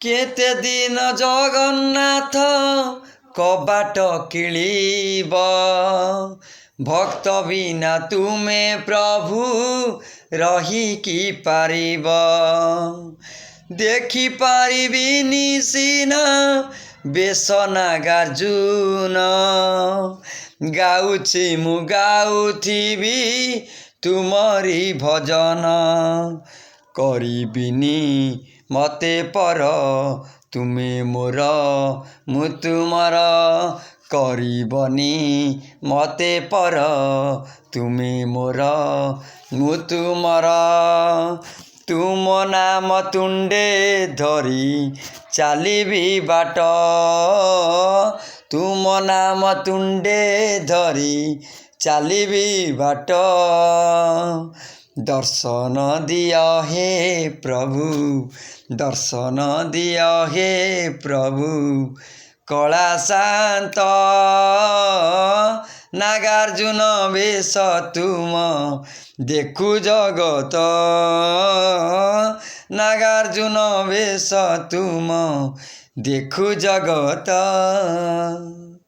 केते दिन जगन्नाथ कबाट किलिब भक्त बिना तुमे प्रभु रही कि पारिब देखि पारिबिनी सिना बेस नागार्जुन गाउछि मु गाउथिबी तुमरी भजन करिबिनी मते पर तुमे मोर मु तुमर करिबनी मते पर तुमे मोर मु तुमर तुम नाम तुंडे धरी चालिबी बाट तुम नाम तुंडे धरी चालिबी बाट दर्शन दिया हे प्रभु दर्शन दिया हे प्रभु कला शांत नागार्जुन बेश तुम देखु जगत नागार्जुन बेश तुम देखु जगत।